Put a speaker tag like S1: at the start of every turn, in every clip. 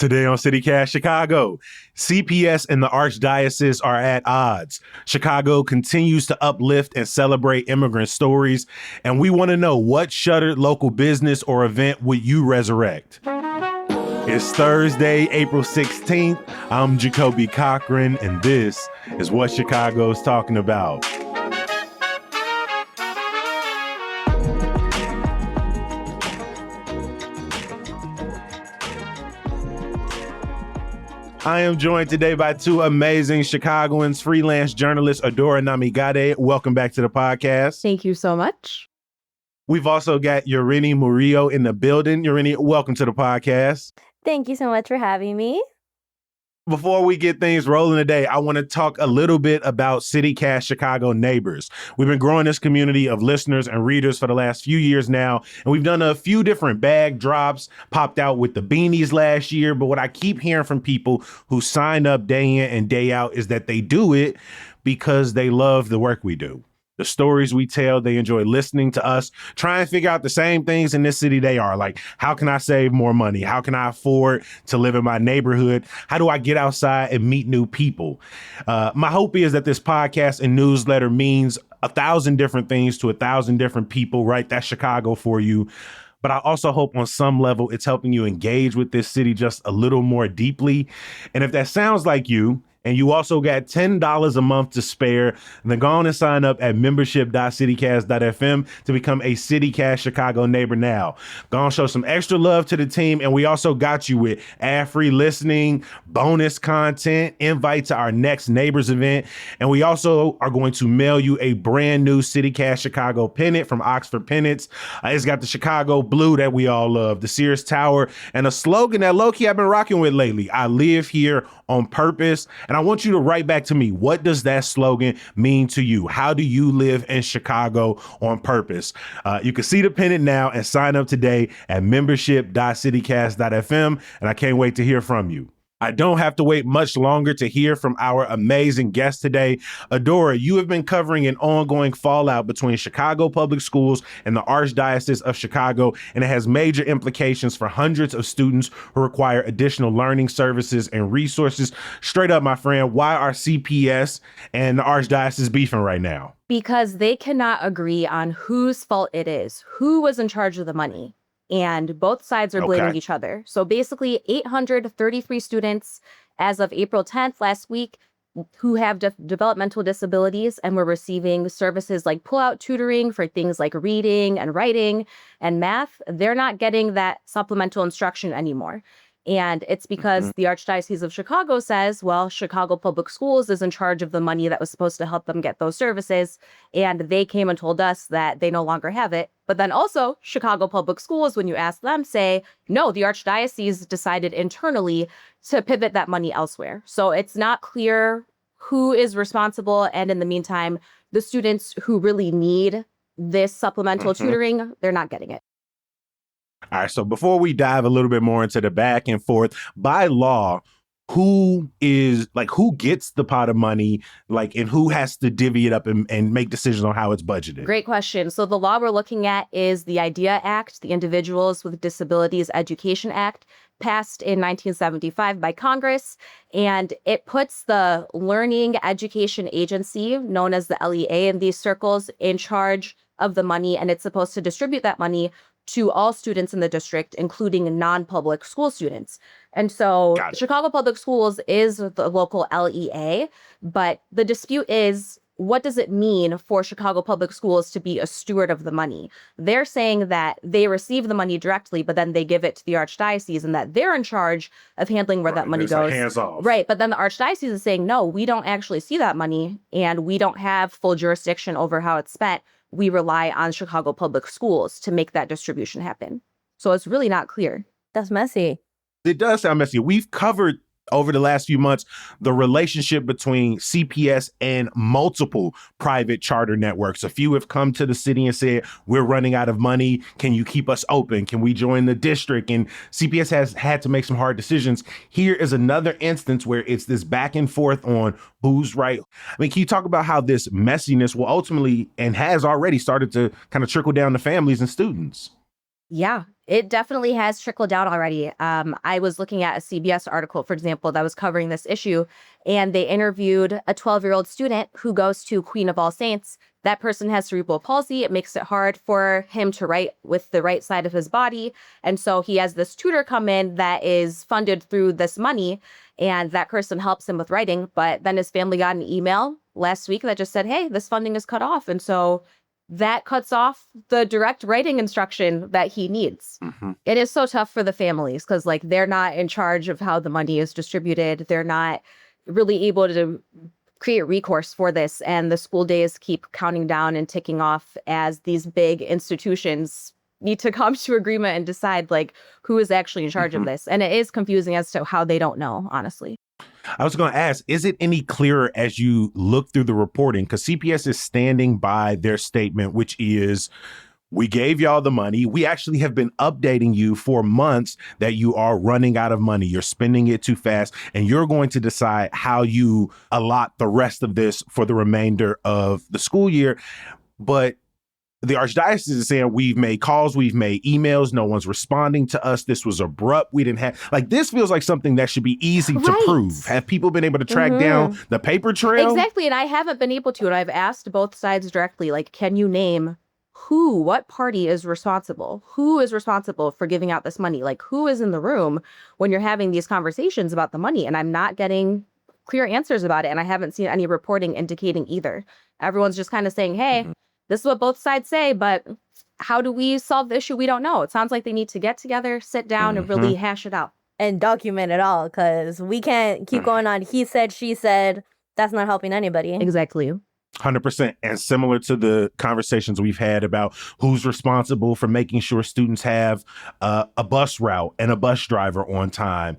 S1: Today on CityCast Chicago, CPS and the Archdiocese are at odds. Chicago continues to uplift and celebrate immigrant stories, and we want to know, what shuttered local business or event would you resurrect? It's Thursday, April 16th. I'm Jacoby Cochran, and this is what Chicago's talking about. I am joined today by two amazing Chicagoans, freelance journalist Adora Namigade. Welcome back to the podcast.
S2: Thank you so much.
S1: We've also got Yorini Murillo in the building. Yorini, welcome to the podcast.
S3: Thank you so much for having me.
S1: Before we get things rolling today, I want to talk a little bit about CityCast Chicago Neighbors. We've been growing this community of listeners and readers for the last few years now, and we've done a few different bag drops, popped out with the beanies last year. But what I keep hearing from people who sign up day in and day out is that they do it because they love the work we do. The stories we tell, they enjoy listening to us, try and figure out the same things in this city they are. Like, how can I save more money? How can I afford to live in my neighborhood? How do I get outside and meet new people? My hope is that this podcast and newsletter means 1,000 different things to 1,000 different people, right? That's Chicago for you. But I also hope on some level it's helping you engage with this city just a little more deeply. And if that sounds like you, and you also got $10 a month to spare, then go on and sign up at membership.citycast.fm to become a CityCast Chicago neighbor now. Go on, show some extra love to the team, and we also got you with ad-free listening, bonus content, invite to our next neighbors event, and we also are going to mail you a brand new CityCast Chicago pennant from Oxford Pennants. It's got the Chicago blue that we all love, the Sears Tower, and a slogan that low-key I've been rocking with lately: I live here on purpose. And I want you to write back to me, what does that slogan mean to you? How do you live in Chicago on purpose? You can see the pennant now and sign up today at membership.citycast.fm. And I can't wait to hear from you. I don't have to wait much longer to hear from our amazing guest today. Adora, you have been covering an ongoing fallout between Chicago public schools and the Archdiocese of Chicago, and it has major implications for hundreds of students who require additional learning services and resources. Straight up, my friend, why are CPS and the Archdiocese beefing right now?
S2: Because they cannot agree on whose fault it is, who was in charge of the money. And both sides are blaming each other. So basically 833 students as of April 10th last week who have developmental disabilities and were receiving services like pull-out tutoring for things like reading and writing and math. They're not getting that supplemental instruction anymore. And it's because the Archdiocese of Chicago says, well, Chicago Public Schools is in charge of the money that was supposed to help them get those services. And they came and told us that they no longer have it. But then also Chicago Public Schools, when you ask them, say, no, the Archdiocese decided internally to pivot that money elsewhere. So it's not clear who is responsible. And in the meantime, the students who really need this supplemental tutoring, they're not getting it.
S1: All right, so before we dive a little bit more into the back and forth, by law, who gets the pot of money, and who has to divvy it up and make decisions on how it's budgeted?
S2: Great question. So the law we're looking at is the IDEA Act, the Individuals with Disabilities Education Act, passed in 1975 by Congress, and it puts the Learning Education Agency, known as the LEA in these circles, in charge of the money, and it's supposed to distribute that money to all students in the district, including non-public school students. And so Chicago Public Schools is the local LEA, but the dispute is, what does it mean for Chicago Public Schools to be a steward of the money? They're saying that they receive the money directly, but then they give it to the Archdiocese and that they're in charge of handling where that money goes.
S1: Hands off.
S2: Right. But then the Archdiocese is saying, no, we don't actually see that money and we don't have full jurisdiction over how it's spent. We rely on Chicago Public Schools to make that distribution happen. So it's really not clear.
S3: That's messy.
S1: It does sound messy. We've covered over the last few months the relationship between CPS and multiple private charter networks. A few have come to the city and said, we're running out of money. Can you keep us open? Can we join the district? And CPS has had to make some hard decisions. Here is another instance where it's this back and forth on who's right. I mean, can you talk about how this messiness will ultimately and has already started to kind of trickle down to families and students?
S2: Yeah, it definitely has trickled down already. I was looking at a CBS article, for example, that was covering this issue, and they interviewed a 12-year-old student who goes to Queen of All Saints. That person has cerebral palsy. It makes it hard for him to write with the right side of his body. And so he has this tutor come in that is funded through this money, and that person helps him with writing. But then his family got an email last week that just said, hey, this funding is cut off. And so that cuts off the direct writing instruction that he needs. It is so tough for the families because, like, they're not in charge of how the money is distributed. They're not really able to create recourse for this. And the school days keep counting down and ticking off as these big institutions need to come to agreement and decide, like, who is actually in charge of this. And it is confusing as to how they don't know, honestly.
S1: I was going to ask, is it any clearer as you look through the reporting? Because CPS is standing by their statement, which is, we gave y'all the money. We actually have been updating you for months that you are running out of money. You're spending it too fast, and you're going to decide how you allot the rest of this for the remainder of the school year. But the Archdiocese is saying, we've made calls, we've made emails, no one's responding to us. This was abrupt. We didn't have, like, this feels like something that should be easy to prove. Have people been able to track down the paper trail?
S2: Exactly. And I haven't been able to. And I've asked both sides directly, like, can you name what party is responsible? Who is responsible for giving out this money? Like, who is in the room when you're having these conversations about the money? And I'm not getting clear answers about it. And I haven't seen any reporting indicating either. Everyone's just kind of saying, hey, this is what both sides say, but how do we solve the issue? We don't know. It sounds like they need to get together, sit down, and really hash it out.
S3: And document it all, because we can't keep going on. He said, she said. That's not helping anybody.
S2: Exactly.
S1: 100%. And similar to the conversations we've had about who's responsible for making sure students have a bus route and a bus driver on time.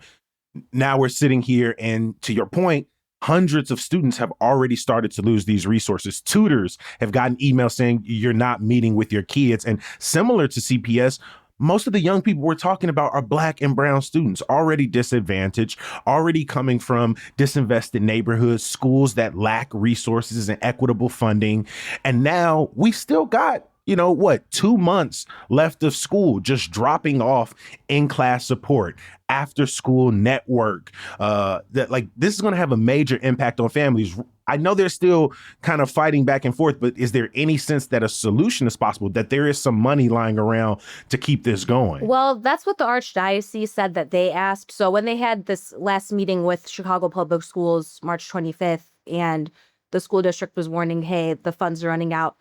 S1: Now we're sitting here, and to your point, hundreds of students have already started to lose these resources. Tutors have gotten emails saying you're not meeting with your kids. And similar to CPS, most of the young people we're talking about are Black and brown students, already disadvantaged, already coming from disinvested neighborhoods, schools that lack resources and equitable funding. And now we still got, 2 months left of school, just dropping off in-class support, after-school network. This is going to have a major impact on families. I know they're still kind of fighting back and forth, but is there any sense that a solution is possible, that there is some money lying around to keep this going?
S2: Well, that's what the Archdiocese said that they asked. So when they had this last meeting with Chicago Public Schools, March 25th, and the school district was warning, hey, the funds are running out.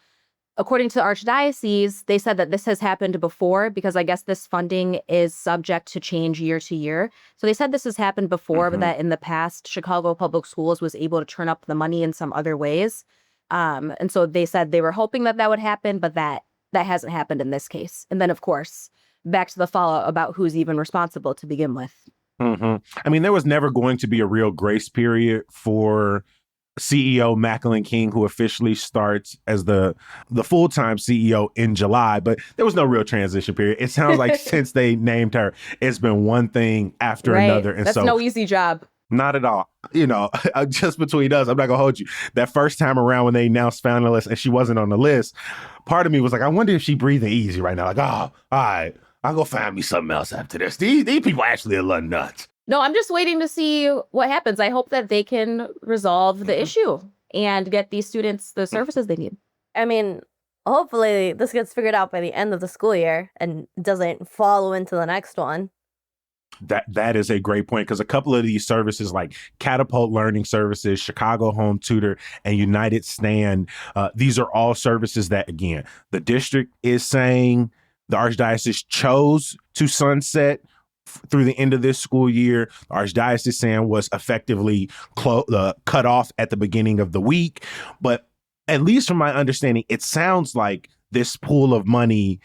S2: According to the Archdiocese, they said that this has happened before because I guess this funding is subject to change year to year. So they said this has happened before, but that in the past, Chicago Public Schools was able to turn up the money in some other ways. And so they said they were hoping that would happen, but that hasn't happened in this case. And then, of course, back to the fallout about who's even responsible to begin with.
S1: I mean, there was never going to be a real grace period for CEO Macklin King, who officially starts as the full-time CEO in July, but there was no real transition period. It sounds like since they named her, it's been one thing after another. And
S2: that's no easy job.
S1: Not at all. Just between us, I'm not gonna hold you. That first time around when they announced finalists and she wasn't on the list, part of me was like, I wonder if she's breathing easy right now. Like, oh, all right, I'll go find me something else after this. These people actually are a little nuts.
S2: No, I'm just waiting to see what happens. I hope that they can resolve the issue and get these students the services they need.
S3: I mean, hopefully this gets figured out by the end of the school year and doesn't follow into the next one.
S1: That is a great point, because a couple of these services like Catapult Learning Services, Chicago Home Tutor, and United Stand, these are all services that, again, the district is saying the Archdiocese chose to sunset through the end of this school year. The Archdiocese saying was effectively cut off at the beginning of the week. But at least from my understanding, it sounds like this pool of money,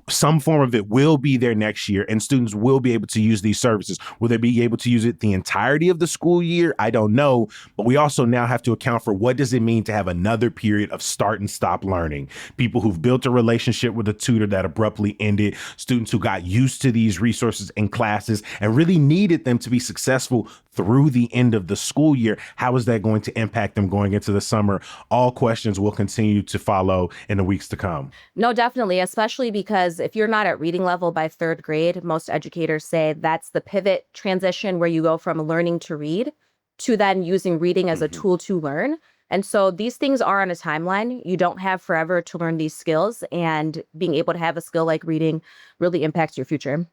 S1: some form of it will be there next year, and students will be able to use these services. Will they be able to use it the entirety of the school year? I don't know. But we also now have to account for, what does it mean to have another period of start and stop learning? People who've built a relationship with a tutor that abruptly ended, students who got used to these resources and classes and really needed them to be successful through the end of the school year. How is that going to impact them going into the summer? All questions will continue to follow in the weeks to come.
S2: No, definitely, especially because because if you're not at reading level by 3rd grade, most educators say that's the pivot transition where you go from learning to read to then using reading as a tool to learn. And so these things are on a timeline. You don't have forever to learn these skills, and being able to have a skill like reading really impacts your future.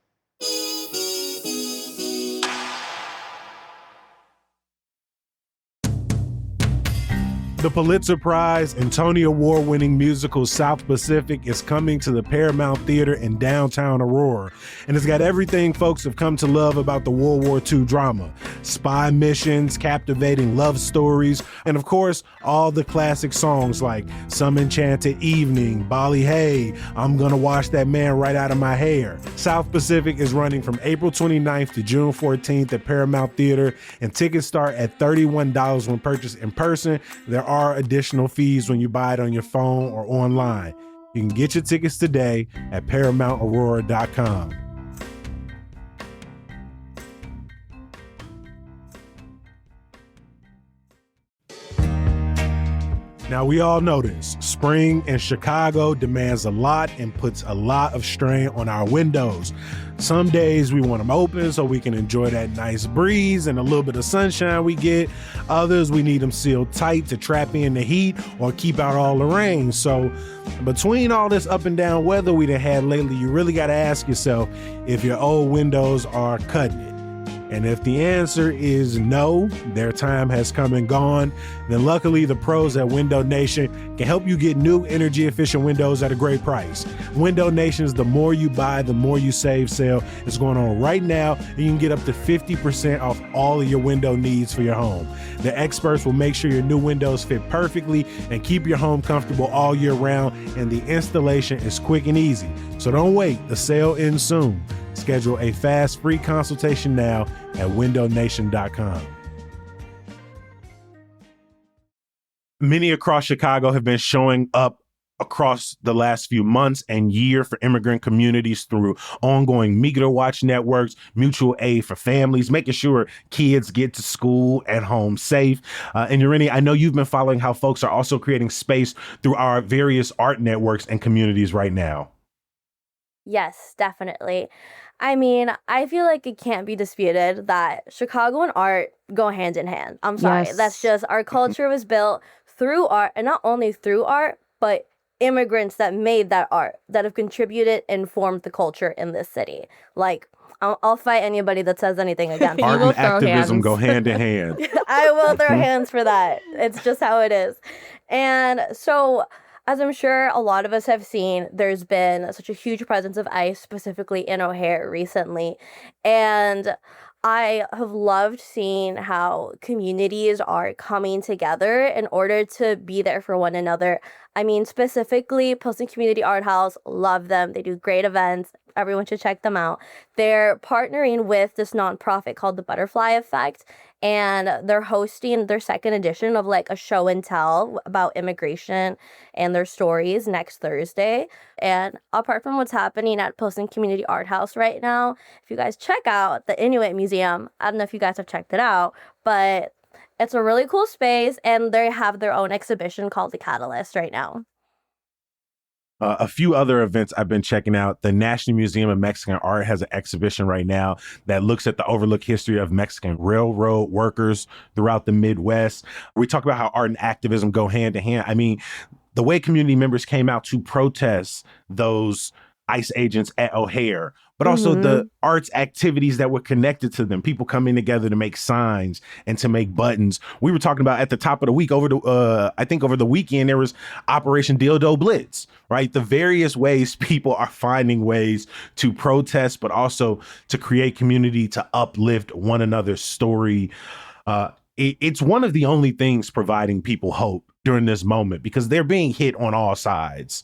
S1: The Pulitzer Prize and Tony Award-winning musical South Pacific is coming to the Paramount Theater in downtown Aurora, and it's got everything folks have come to love about the World War II drama. Spy missions, captivating love stories, and of course, all the classic songs like Some Enchanted Evening, Bolly Hey, I'm Gonna Wash That Man Right Out of My Hair. South Pacific is running from April 29th to June 14th at Paramount Theater, and tickets start at $31 when purchased in person. There are additional fees when you buy it on your phone or online. You can get your tickets today at ParamountAurora.com. Now, we all know this. Spring in Chicago demands a lot and puts a lot of strain on our windows. Some days we want them open so we can enjoy that nice breeze and a little bit of sunshine we get. Others, we need them sealed tight to trap in the heat or keep out all the rain. So between all this up and down weather we done had lately, you really got to ask yourself if your old windows are cutting it. And if the answer is no, their time has come and gone, then luckily the pros at Window Nation can help you get new energy efficient windows at a great price. Window Nation's The More You Buy, The More You Save sale is going on right now, and you can get up to 50% off all of your window needs for your home. The experts will make sure your new windows fit perfectly and keep your home comfortable all year round, and the installation is quick and easy. So don't wait, the sale ends soon. Schedule a fast free consultation now at windownation.com. Many across Chicago have been showing up across the last few months and year for immigrant communities through ongoing Meter Watch networks, mutual aid for families, making sure kids get to school and home safe. And Urini, I know you've been following how folks are also creating space through our various art networks and communities right now.
S3: Yes, definitely. I mean, I feel like it can't be disputed that Chicago and art go hand in hand. I'm sorry.
S2: Yes.
S3: That's just our culture was built through art, and not only through art, but immigrants that made that art, that have contributed and formed the culture in this city. Like, I'll fight anybody that says anything against
S1: Art
S3: me.
S1: and activism go hand in hand.
S3: I will throw hands for that. It's just how it is. And so, as I'm sure a lot of us have seen, there's been such a huge presence of ICE, specifically in O'Hare recently. And I have loved seeing how communities are coming together in order to be there for one another. I mean, specifically, Pilsen Community Art House, love them. They do great events. Everyone should check them out. They're partnering with this nonprofit called The Butterfly Effect, and they're hosting their second edition of like a show and tell about immigration and their stories next Thursday. And apart from what's happening at Pilsen Community Art House right now, if you guys check out the Inuit Museum, I don't know if you guys have checked it out, but it's a really cool space, and they have their own exhibition called The Catalyst right now.
S1: A few other events I've been checking out. The National Museum of Mexican Art has an exhibition right now that looks at the overlooked history of Mexican railroad workers throughout the Midwest. We talk about how art and activism go hand in hand. I mean, the way community members came out to protest those ICE agents at O'Hare, but also the arts activities that were connected to them, people coming together to make signs and to make buttons. We were talking about at the top of the week, over the weekend, there was Operation Dildo Blitz, right? The various ways people are finding ways to protest, but also to create community, to uplift one another's story. It's one of the only things providing people hope during this moment, because they're being hit on all sides.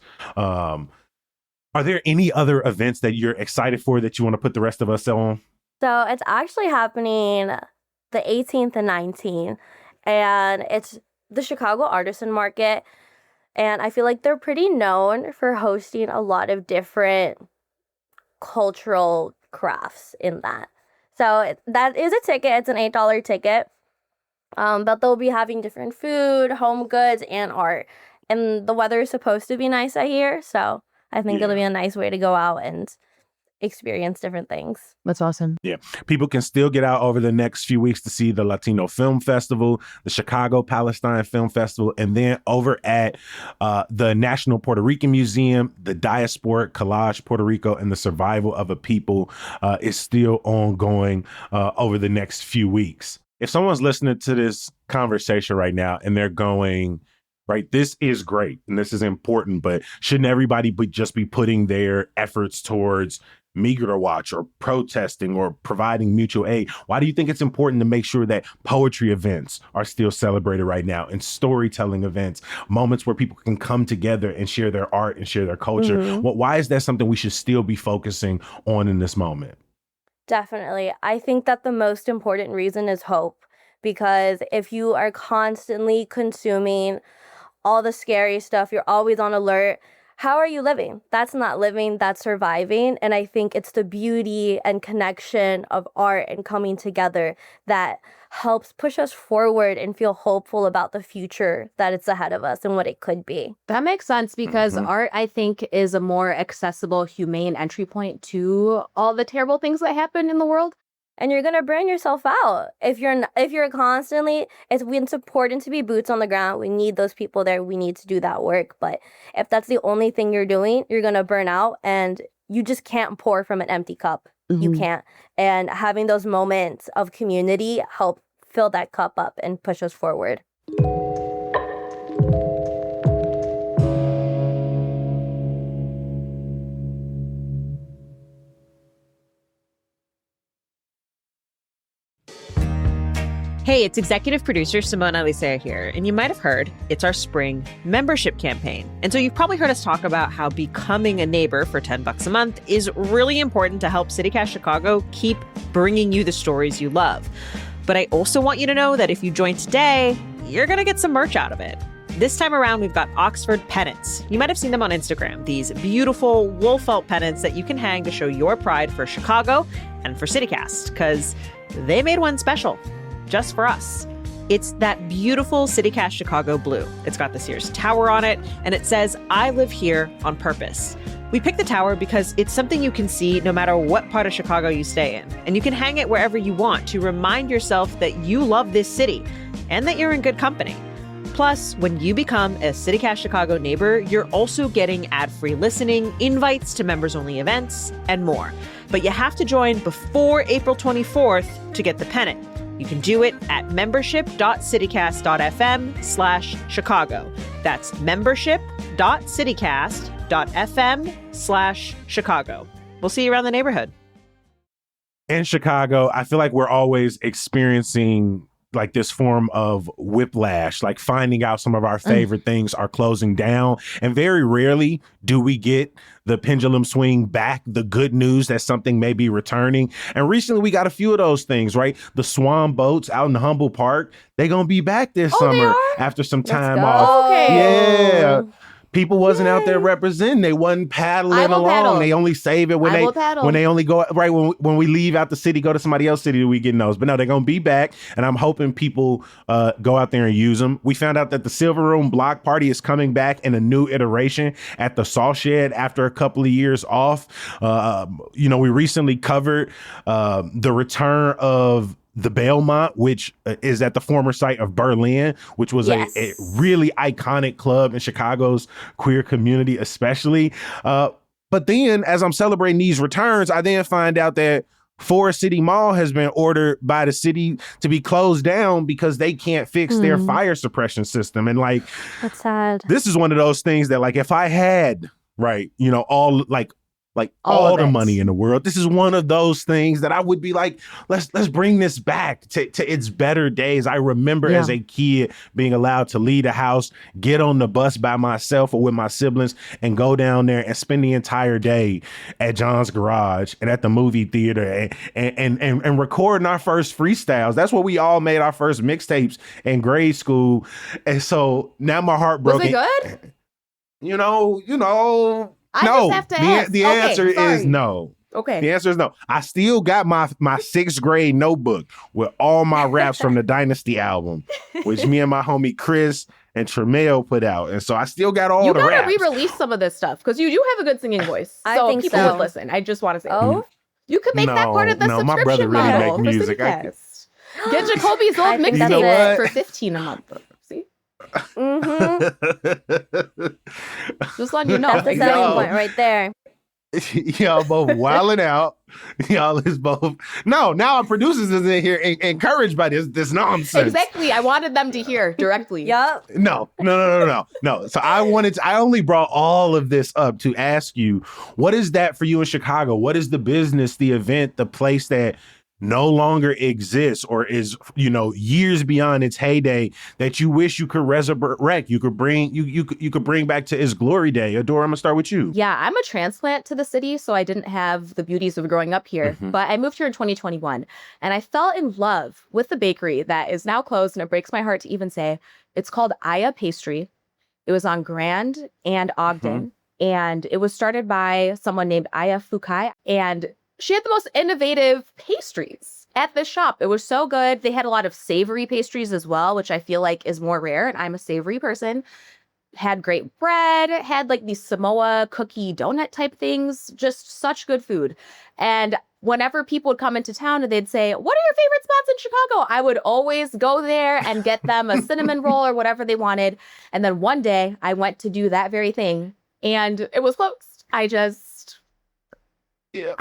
S1: Are there any other events that you're excited for that you want to put the rest of us on?
S3: So it's actually happening the 18th and 19th, and it's the Chicago Artisan Market. And I feel like they're pretty known for hosting a lot of different cultural crafts in that. So that is a ticket. It's an $8 ticket. But they'll be having different food, home goods, and art. And the weather is supposed to be nice, I hear. So I think it'll be a nice way to go out and experience different things.
S2: That's awesome.
S1: Yeah. People can still get out over the next few weeks to see the Latino Film Festival, the Chicago Palestine Film Festival, and then over at the National Puerto Rican Museum, the Diasporic Collage Puerto Rico and the Survival of a People is still ongoing over the next few weeks. If someone's listening to this conversation right now and they're going, right, this is great and this is important, but shouldn't everybody just be putting their efforts towards Migrant Watch or protesting or providing mutual aid? Why do you think it's important to make sure that poetry events are still celebrated right now and storytelling events, moments where people can come together and share their art and share their culture? Why is that something we should still be focusing on in this moment?
S3: Definitely. I think that the most important reason is hope, because if you are constantly consuming all the scary stuff, you're always on alert, how are you living? That's not living, that's surviving. And I think it's the beauty and connection of art and coming together that helps push us forward and feel hopeful about the future that it's ahead of us and what it could be.
S2: That makes sense because art, I think, is a more accessible, humane entry point to all the terrible things that happen in the world.
S3: And you're gonna burn yourself out if you're constantly. It's important to be boots on the ground. We need those people there. We need to do that work. But if that's the only thing you're doing, you're gonna burn out, and you just can't pour from an empty cup. You can't. And having those moments of community help fill that cup up and push us forward.
S4: Hey, it's executive producer Simone Alicea here, and you might have heard it's our spring membership campaign. And so you've probably heard us talk about how becoming a neighbor for $10 a month is really important to help CityCast Chicago keep bringing you the stories you love. But I also want you to know that if you join today, you're going to get some merch out of it. This time around, we've got Oxford pennants. You might have seen them on Instagram, these beautiful wool felt pennants that you can hang to show your pride for Chicago and for CityCast, because they made one special just for us. It's that beautiful CityCast Chicago blue. It's got the Sears Tower on it, and it says, "I live here on purpose." We picked the tower because it's something you can see no matter what part of Chicago you stay in, and you can hang it wherever you want to remind yourself that you love this city and that you're in good company. Plus, when you become a CityCast Chicago neighbor, you're also getting ad-free listening, invites to members-only events, and more. But you have to join before April 24th to get the pennant. You can do it at membership.citycast.fm/Chicago. That's membership.citycast.fm/Chicago. We'll see you around the neighborhood.
S1: In Chicago, I feel like we're always experiencing like this form of whiplash, like finding out some of our favorite things are closing down. And very rarely do we get the pendulum swing back, the good news that something may be returning. And recently we got a few of those things, right? The Swan boats out in Humboldt Park, they're going to be back this summer after some time off.
S3: Okay.
S1: Yeah. People wasn't out there representing. They wasn't paddling along.
S2: Paddle.
S1: They only save it when they only go right when we leave out the city, go to somebody else's city, we get those. But no, they're gonna be back, and I'm hoping people go out there and use them. We found out that the Silver Room Block Party is coming back in a new iteration at the Salt Shed after a couple of years off. We recently covered the return of the Belmont, which is at the former site of Berlin, which was a really iconic club in Chicago's queer community, especially. But then as I'm celebrating these returns, I then find out that Forest City Mall has been ordered by the city to be closed down because they can't fix their fire suppression system. And like,
S3: that's sad.
S1: This is one of those things that like, if I had, all the money in the world, this is one of those things that I would be like, let's bring this back to its better days. I remember as a kid being allowed to leave the house, get on the bus by myself or with my siblings and go down there and spend the entire day at John's Garage and at the movie theater and recording our first freestyles. That's what we all made our first mixtapes in grade school. And so now my heart broken.
S2: Was it good?
S1: No,
S2: just have to ask.
S1: The answer is no.
S2: Okay.
S1: The answer is no. I still got my sixth grade notebook with all my raps from the Dynasty album, which me and my homie Chris and Tremeo put out. And so I still got all
S2: you
S1: the
S2: gotta
S1: raps.
S2: re-release some of this stuff because you do have a good singing voice.
S3: I
S2: so
S3: think
S2: people
S3: so.
S2: would listen. I just want to say that.
S3: Oh,
S2: You could make that part of the
S1: No, my brother
S2: subscription
S1: really
S2: model
S1: make
S2: for
S1: music.
S2: CityCast. Get Jacoby's
S3: I
S2: old
S3: think that's
S2: mixtape
S3: it.
S2: for $15 a month. See? Just letting you know.
S3: that's the selling point right there.
S1: Y'all both wilding out. Y'all is both. No, now our producers is in here encouraged by this nonsense.
S2: Exactly. I wanted them to hear directly.
S3: Yup.
S1: No. So I only brought all of this up to ask you, what is that for you in Chicago? What is the business, the event, the place that no longer exists or is, years beyond its heyday that you wish you could resurrect, you could bring back to its glory day? Adora, I'm gonna start with you.
S2: Yeah, I'm a transplant to the city, so I didn't have the beauties of growing up here. But I moved here in 2021, and I fell in love with the bakery that is now closed, and it breaks my heart to even say. It's called Aya Pastry. It was on Grand and Ogden, and it was started by someone named Aya Fukai, and she had the most innovative pastries at this shop. It was so good. They had a lot of savory pastries as well, which I feel like is more rare, and I'm a savory person. Had great bread, had like these Samoa cookie donut type things, just such good food. And whenever people would come into town and they'd say, what are your favorite spots in Chicago? I would always go there and get them a cinnamon roll or whatever they wanted. And then one day I went to do that very thing and it was closed. I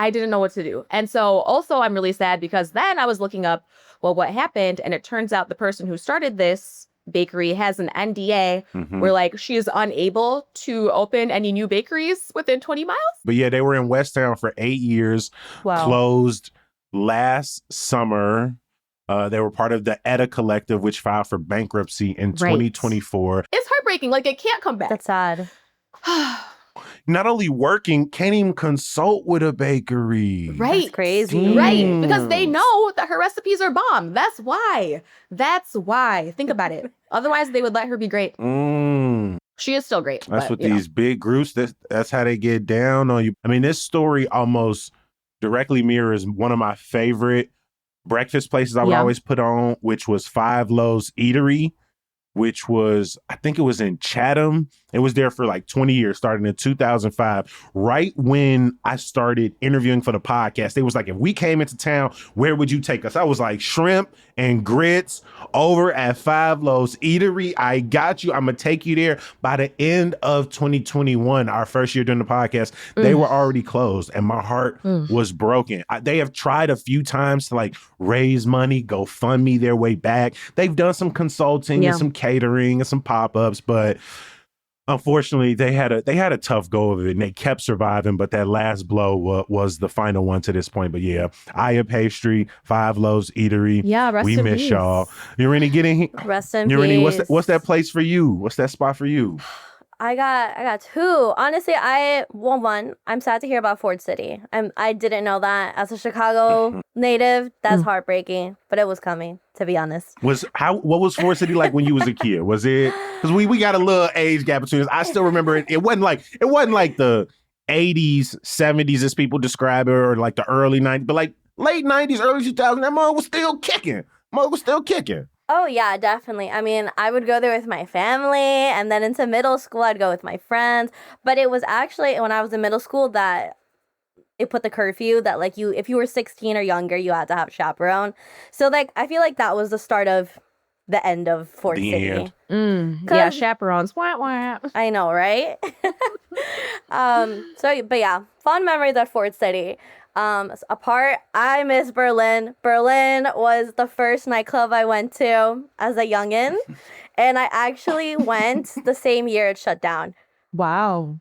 S2: didn't know what to do. And so also I'm really sad because then I was looking up, well, what happened? And it turns out the person who started this bakery has an NDA where like she is unable to open any new bakeries within 20 miles.
S1: But yeah, they were in West Town for 8 years, closed last summer. They were part of the Etta Collective, which filed for bankruptcy in 2024.
S2: It's heartbreaking. Like it can't come back.
S3: That's sad.
S1: Not only working, can't even consult with a bakery.
S2: Right.
S3: That's crazy.
S2: Right. Because they know that her recipes are bomb. That's why. Think about it. Otherwise, they would let her be great. She is still great.
S1: That's what these big groups, that's how they get down on you. I mean, this story almost directly mirrors one of my favorite breakfast places I would always put on, which was Five Loaves Eatery, which was, I think it was in Chatham. It was there for like 20 years, starting in 2005. Right when I started interviewing for the podcast, they was like, if we came into town, where would you take us? I was like, shrimp and grits over at Five Loaves Eatery. I got you. I'm going to take you there. By the end of 2021, our first year doing the podcast, they were already closed and my heart was broken. They have tried a few times to like raise money, go fund me their way back. They've done some consulting and some catering and some pop-ups, but unfortunately they had a tough go of it and they kept surviving, but that last blow was the final one to this point. But yeah, Aya Pastry, Five Loaves Eatery.
S2: Yeah, rest
S1: we
S2: in
S1: miss
S2: peace.
S1: y'all. Uranie,
S3: Rest in peace.
S1: What's that place for you? What's that spot for you?
S3: I got two. Honestly, I'm sad to hear about Ford City. I didn't know that. As a Chicago native, that's heartbreaking, but it was coming, to be honest.
S1: What was Ford City like when you was a kid? Was it, because we got a little age gap between us. I still remember it. It wasn't like the 80s, 70s as people describe it, or like the early 90s, but like late 90s, early 2000s, that mug was still kicking.
S3: Oh, yeah, definitely. I mean, I would go there with my family, and then into middle school, I'd go with my friends. But it was actually when I was in middle school that it put the curfew that, like, if you were 16 or younger, you had to have a chaperone. So, like, I feel like that was the start of the end of Fort City.
S2: Yeah, chaperones. Wah, wah.
S3: I know, right? But yeah, fond memories at Fort City. I miss Berlin. Berlin was the first nightclub I went to as a youngin', and I actually went the same year it shut down.
S2: Wow.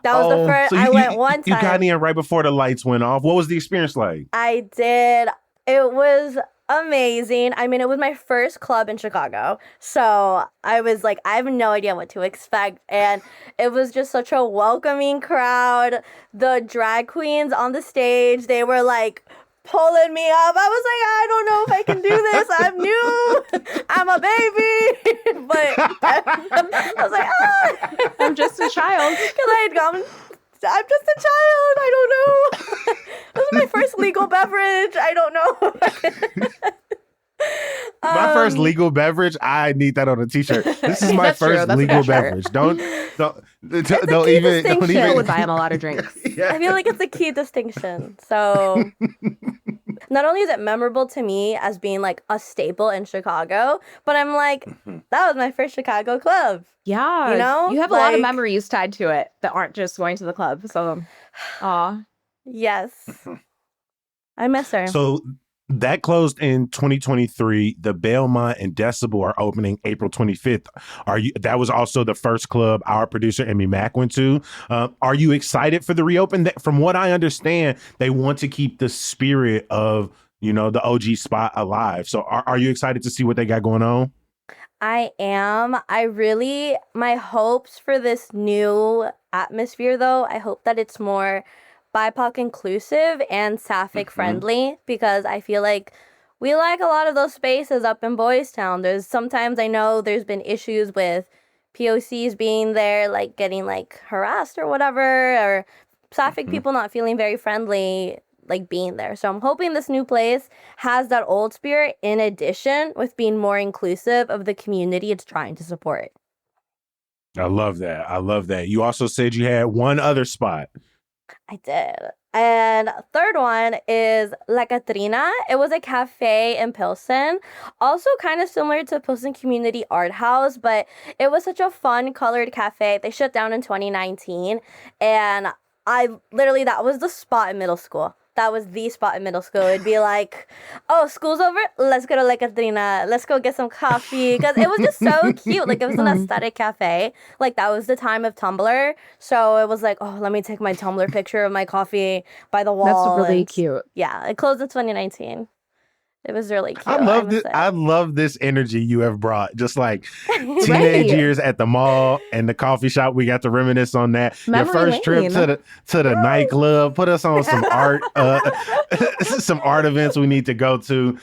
S3: That was the first.
S1: So
S3: I went one time.
S1: You got in right before the lights went off. What was the experience like?
S3: I did. It was amazing. I mean, it was my first club in Chicago. So I was like, I have no idea what to expect. And it was just such a welcoming crowd. The drag queens on the stage, they were like pulling me up. I was like, I don't know if I can do this. I'm new. I'm a baby. But I was like,
S2: I'm just a child.
S3: Because I had gone, I'm just a child. I don't know. This is my first legal beverage. I don't know.
S1: My my first legal beverage, I need that on a t-shirt. This is my
S2: That's true.
S1: first
S2: That's a
S1: legal
S2: good shirt.
S1: beverage. Don't
S3: key
S1: even.
S3: distinction.
S2: I would buy him a lot of drinks.
S3: I feel like it's a key distinction. So not only is it memorable to me as being like a staple in Chicago, but I'm like, that was my first Chicago club.
S2: Yeah.
S3: You know?
S2: You have a lot of
S3: Like-
S2: memories tied to it that aren't just going to the club. So, aw.
S3: Yes. I miss her.
S1: So that closed in 2023. The Belmont and Decibel are opening April 25th. That was also the first club our producer Emmy Mack went to. Are you excited for the reopen? From what I understand, they want to keep the spirit of, the OG spot alive. So are you excited to see what they got going on?
S3: I am. My hopes for this new atmosphere, though, I hope that it's more BIPOC inclusive and Sapphic friendly, because I feel like we like a lot of those spaces up in Boys Town. Sometimes I know there's been issues with POCs being there, like getting like harassed or whatever, or Sapphic people not feeling very friendly, like being there. So I'm hoping this new place has that old spirit in addition with being more inclusive of the community it's trying to support.
S1: I love that. You also said you had one other spot.
S3: I did. And third one is La Catrina. It was a cafe in Pilsen. Also kind of similar to Pilsen Community Art House, but it was such a fun colored cafe. They shut down in 2019. And that was the spot in middle school. That was the spot in middle school. It'd be like, oh, school's over. Let's go to La Catrina. Let's go get some coffee. Because it was just so cute. Like, it was an aesthetic cafe. Like, that was the time of Tumblr. So it was like, oh, let me take my Tumblr picture of my coffee by the wall.
S2: That's really cute.
S3: Yeah, it closed in 2019. It was really cute.
S1: I love this energy you have brought. Just like teenage years at the mall and the coffee shop. We got to reminisce on that.
S2: Memory
S1: Your first trip to the nightclub. Put us on some art, some art events we need to go to.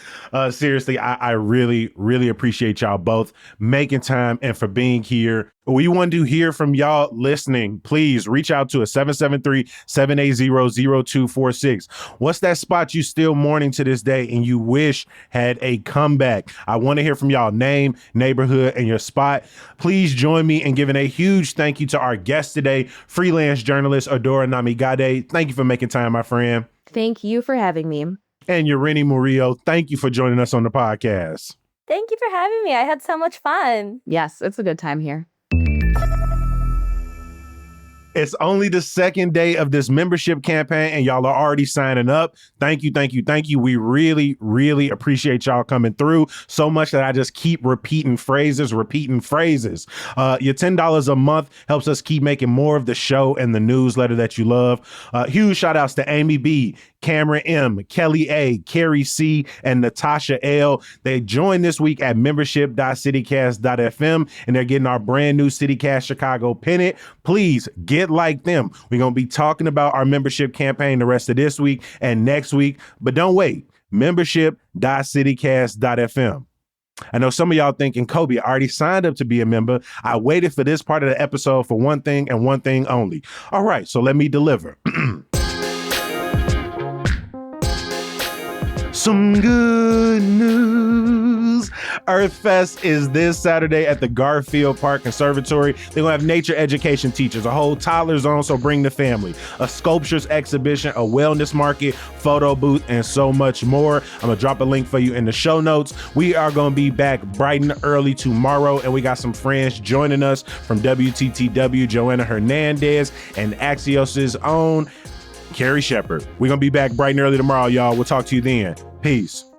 S1: Seriously, I really, really appreciate y'all both making time and for being here. We want to hear from y'all listening. Please reach out to us, 773-780-0246. What's that spot you still mourning to this day and you wish had a comeback? I want to hear from y'all. Name, neighborhood, and your spot. Please join me in giving a huge thank you to our guest today, freelance journalist Adora Namigade. Thank you for making time, my friend.
S2: Thank you for having me.
S1: And Yorini Murillo, thank you for joining us on the podcast.
S3: Thank you for having me. I had so much fun.
S2: Yes, it's a good time here.
S1: It's only the second day of this membership campaign and y'all are already signing up. Thank you. We really, really appreciate y'all coming through so much that I just keep repeating phrases. Your $10 a month helps us keep making more of the show and the newsletter that you love. Huge shout outs to Amy B, Cameron M, Kelly A, Carrie C, and Natasha L. They joined this week at membership.citycast.fm and they're getting our brand new CityCast Chicago pennant. Please get like them. We're going to be talking about our membership campaign the rest of this week and next week, but don't wait. Membership.citycast.fm. I know some of y'all thinking, Kobe, I already signed up to be a member. I waited for this part of the episode for one thing and one thing only. All right, so let me deliver. Some good news. Earth Fest is this Saturday at the Garfield Park Conservatory. They're going to have nature education teachers, a whole toddler zone, so bring the family, a sculptures exhibition, a wellness market, photo booth, and so much more. I'm going to drop a link for you in the show notes. We are going to be back bright and early tomorrow, and we got some friends joining us from WTTW, Joanna Hernandez, and Axios's own Carrie Shepard. We're going to be back bright and early tomorrow, y'all. We'll talk to you then. Peace.